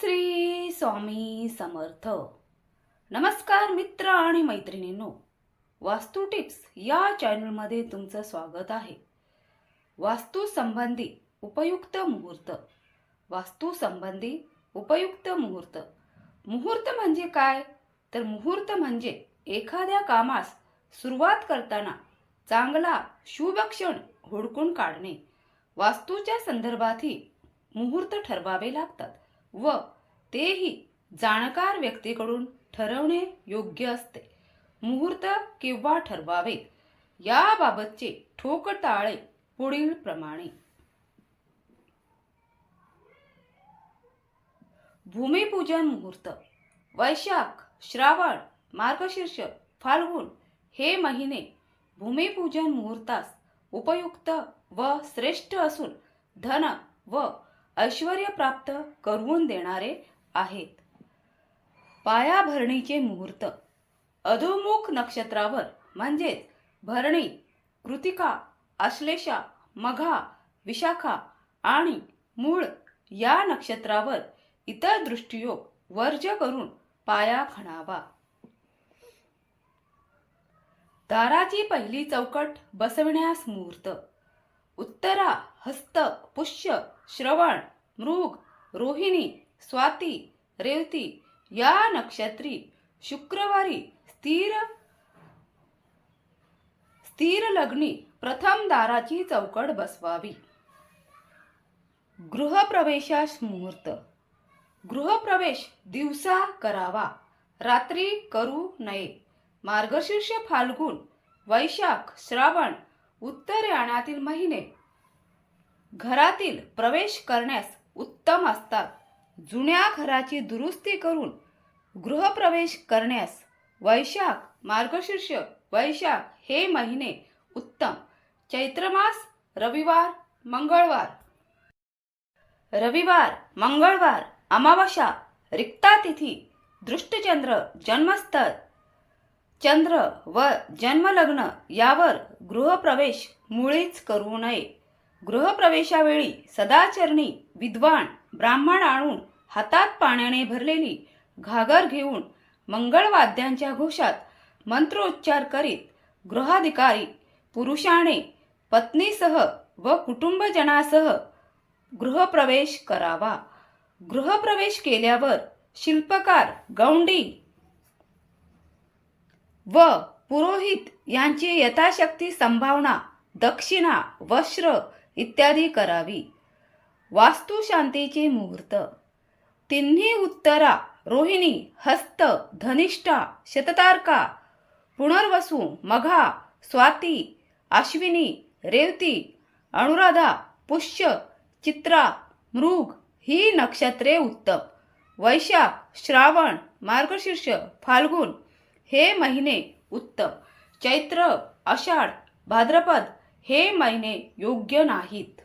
श्री स्वामी समर्थ. नमस्कार मित्र आणि मैत्रिणींनो, वास्तू टिप्स या चॅनलमध्ये तुमचं स्वागत आहे. वास्तू संबंधी उपयुक्त मुहूर्त. वास्तू संबंधी उपयुक्त मुहूर्त. मुहूर्त म्हणजे काय? तर मुहूर्त म्हणजे एखाद्या कामास सुरुवात करताना चांगला शुभ क्षण हुडकून काढणे. वास्तूच्या संदर्भातही मुहूर्त ठरवावे लागतात व तेही जाणकार व्यक्तीकडून ठरवणे योग्य असते. मुहूर्त केव्हा ठरवावेत याबाबतचे ठोकताळे पुढील प्रमाणे. भूमिपूजन मुहूर्त. वैशाख, श्रावण, मार्गशीर्ष, फाल्गुन हे महिने भूमिपूजन मुहूर्तास उपयुक्त व श्रेष्ठ असून धन व ऐश्वर्य प्राप्त करून देणारे आहेत. पायाभरणीचे मुहूर्त. अधोमुख नक्षत्रावर म्हणजेच भरणी, कृतिका, आश्लेषा, मघा, विशाखा आणि मूळ या नक्षत्रावर इतर दृष्टियोग वर्ज करून पाया खणावा. दाराची पहिली चौकट बसविण्यास मुहूर्त. उत्तरा, हस्त, पुष्य, श्रवण, मृग, रोहिणी, स्वाती, रेवती या नक्षत्री शुक्रवारी स्थिर लग्नी प्रथम दाराची चौकट बसवावी. गृहप्रवेशास मुहूर्त. गृहप्रवेश दिवसा करावा, रात्री करू नये. मार्गशीर्ष, फाल्गुन, वैशाख, श्रावण, उत्तरायणातील महिने घरातील प्रवेश करण्यास उत्तम असतात. जुन्या घराची दुरुस्ती करून गृहप्रवेश करण्यास वैशाख, मार्गशीर्ष, वैशाख हे महिने उत्तम. चैत्रमास रविवार, मंगळवार, अमावास्या, रिक्ता तिथी, दृष्टचंद्र, जन्मस्थळ चंद्र व जन्मलग्न यावर गृहप्रवेश मुळीच करू नये. गृहप्रवेशावेळी सदाचरणी विद्वान ब्राह्मण आणून हातात पाण्याने भरलेली घागर घेऊन मंगळवाद्यांच्या घोषात मंत्रोच्चार करीत गृहाधिकारी पुरुषाने पत्नीसह व कुटुंबजनासह गृहप्रवेश करावा. गृहप्रवेश केल्यावर शिल्पकार, गौंडी व पुरोहित यांची यथाशक्ती संभावना, दक्षिणा, वस्त्र इत्यादी करावी. वास्तुशांतीचे मुहूर्त. तिन्ही उत्तरा, रोहिणी, हस्त, धनिष्ठा, शततारका, पुनर्वसू, मघा, स्वाती, अश्विनी, रेवती, अनुराधा, पुष्य, चित्रा, मृग ही नक्षत्रे उत्तम. वैशाख, श्रावण, मार्गशीर्ष, फाल्गुन हे महिने उत्तम. चैत्र, आषाढ, भाद्रपद हे महिने योग्य नाहीत.